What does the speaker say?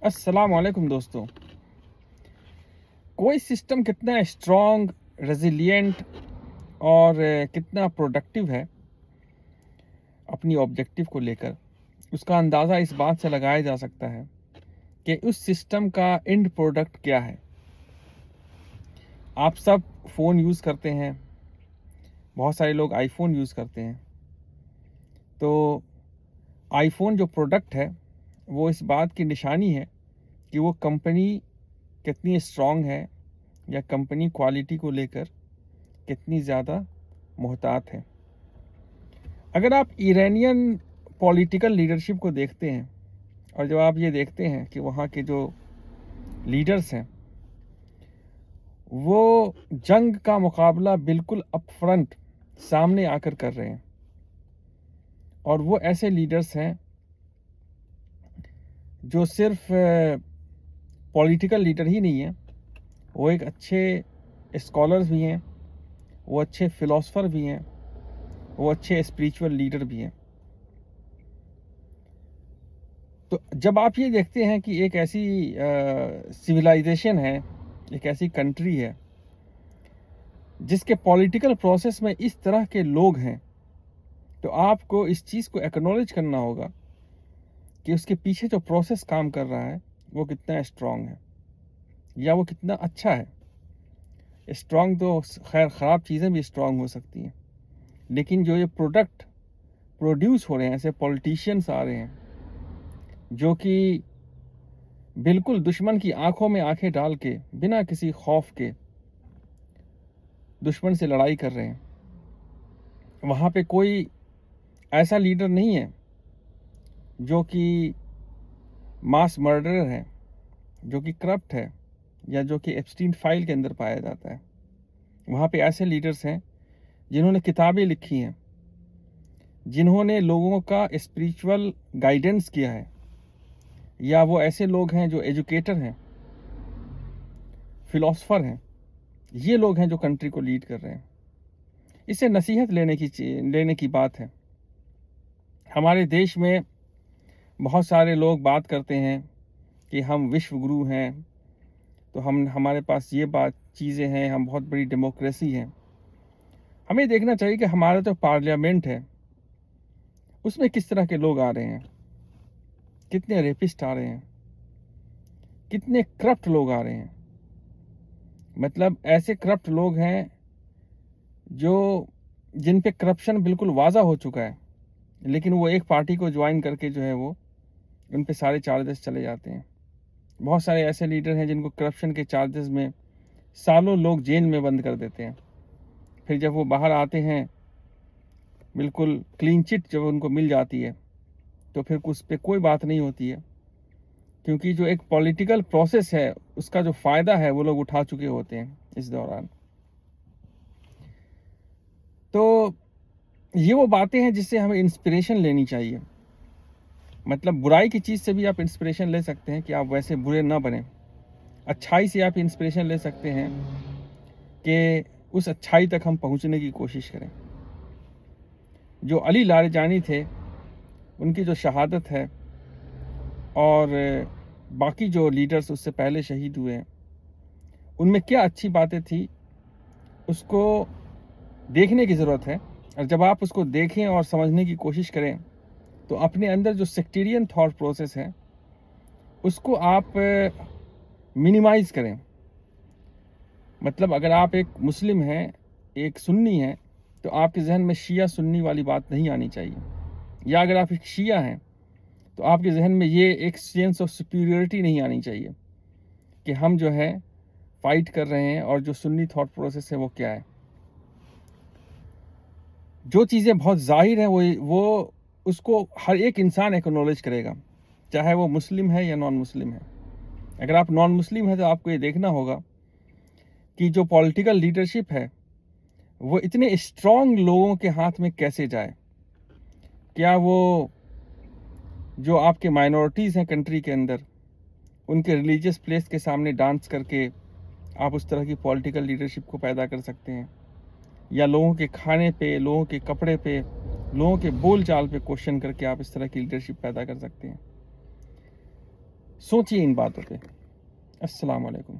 अस्सलाम वालेकुम दोस्तों। कोई सिस्टम कितना स्ट्रॉन्ग, रेजिलिएंट और कितना प्रोडक्टिव है अपनी ऑब्जेक्टिव को लेकर, उसका अंदाज़ा इस बात से लगाया जा सकता है कि उस सिस्टम का एंड प्रोडक्ट क्या है। आप सब फ़ोन यूज़ करते हैं, बहुत सारे लोग आईफ़ोन यूज़ करते हैं। तो आईफ़ोन जो प्रोडक्ट है, वो इस बात की निशानी है कि वो कंपनी कितनी स्ट्रॉन्ग है या कंपनी क्वालिटी को लेकर कितनी ज़्यादा मोहतात है। अगर आप ईरानियन पॉलिटिकल लीडरशिप को देखते हैं और जब आप ये देखते हैं कि वहाँ के जो लीडर्स हैं वो जंग का मुकाबला बिल्कुल अपफ्रंट सामने आकर कर रहे हैं, और वो ऐसे लीडर्स हैं जो सिर्फ पॉलिटिकल लीडर ही नहीं है, वो एक अच्छे स्कॉलर्स भी हैं, वो अच्छे फिलोसफर भी हैं, वो अच्छे स्पिरिचुअल लीडर भी हैं। तो जब आप ये देखते हैं कि एक ऐसी सिविलाइजेशन है, एक ऐसी कंट्री है जिसके पॉलिटिकल प्रोसेस में इस तरह के लोग हैं, तो आपको इस चीज़ को एक्नॉलेज करना होगा कि उसके पीछे जो प्रोसेस काम कर रहा है वो कितना स्ट्रांग है या वो कितना अच्छा है। स्ट्रांग तो खैर ख़राब चीज़ें भी स्ट्रांग हो सकती हैं, लेकिन जो ये प्रोडक्ट प्रोड्यूस हो रहे हैं, ऐसे पॉलिटिशियंस आ रहे हैं जो कि बिल्कुल दुश्मन की आंखों में आंखें डाल के बिना किसी खौफ के दुश्मन से लड़ाई कर रहे हैं। वहाँ पे कोई ऐसा लीडर नहीं है जो कि मास मर्डरर है, जो कि करप्ट है या जो कि एप्स्टीन फाइल के अंदर पाया जाता है। वहाँ पे ऐसे लीडर्स हैं जिन्होंने किताबें लिखी हैं, जिन्होंने लोगों का स्पिरिचुअल गाइडेंस किया है, या वो ऐसे लोग हैं जो एजुकेटर हैं, फिलोसफर हैं। ये लोग हैं जो कंट्री को लीड कर रहे हैं। इससे नसीहत लेने की बात है। हमारे देश में बहुत सारे लोग बात करते हैं कि हम विश्व गुरु हैं, तो हमारे पास ये बात चीज़ें हैं, हम बहुत बड़ी डेमोक्रेसी हैं। हमें देखना चाहिए कि हमारा जो पार्लियामेंट है उसमें किस तरह के लोग आ रहे हैं, कितने रेपिस्ट आ रहे हैं, कितने करप्ट लोग आ रहे हैं। मतलब ऐसे करप्ट लोग हैं जो जिन पे करप्शन बिल्कुल वाज़ा हो चुका है, लेकिन वो एक पार्टी को ज्वाइन करके जो है वो उन पे सारे चार्जेस चले जाते हैं। बहुत सारे ऐसे लीडर हैं जिनको करप्शन के चार्जेस में सालों लोग जेल में बंद कर देते हैं। फिर जब वो बाहर आते हैं, बिल्कुल क्लीन चिट जब उनको मिल जाती है, तो फिर उस पर कोई बात नहीं होती है, क्योंकि जो एक पॉलिटिकल प्रोसेस है उसका जो फ़ायदा है वो लोग उठा चुके होते हैं इस दौरान। तो ये वो बातें हैं जिससे हमें इंस्पिरेशन लेनी चाहिए। मतलब बुराई की चीज़ से भी आप इंस्पिरेशन ले सकते हैं कि आप वैसे बुरे ना बने। अच्छाई से आप इंस्पिरेशन ले सकते हैं कि उस अच्छाई तक हम पहुंचने की कोशिश करें। जो अली लारेजानी थे, उनकी जो शहादत है और बाकी जो लीडर्स उससे पहले शहीद हुए हैं, उनमें क्या अच्छी बातें थी उसको देखने की ज़रूरत है। और जब आप उसको देखें और समझने की कोशिश करें, तो अपने अंदर जो सेक्टेरियन थॉट प्रोसेस है उसको आप मिनिमाइज़ करें। मतलब अगर आप एक मुस्लिम हैं, एक सुन्नी हैं, तो आपके जहन में शिया सुन्नी वाली बात नहीं आनी चाहिए। या अगर आप एक शिया हैं तो आपके जहन में ये एक सेंस ऑफ सुपीरियरिटी नहीं आनी चाहिए कि हम जो है फाइट कर रहे हैं और जो सुन्नी थॉट प्रोसेस है वो क्या है। जो चीज़ें बहुत ज़ाहिर हैं वो उसको हर एक इंसान एक्नॉलेज करेगा, चाहे वो मुस्लिम है या नॉन मुस्लिम है। अगर आप नॉन मुस्लिम हैं तो आपको ये देखना होगा कि जो पॉलिटिकल लीडरशिप है वो इतने स्ट्रॉन्ग लोगों के हाथ में कैसे जाए। क्या वो जो आपके माइनॉरिटीज़ हैं कंट्री के अंदर, उनके रिलीजियस प्लेस के सामने डांस करके आप उस तरह की पॉलिटिकल लीडरशिप को पैदा कर सकते हैं, या लोगों के खाने पे, लोगों के कपड़े पे, लोगों के बोल चाल पे क्वेश्चन करके आप इस तरह की लीडरशिप पैदा कर सकते हैं। सोचिए इन बातों पे। अस्सलाम वालेकुम।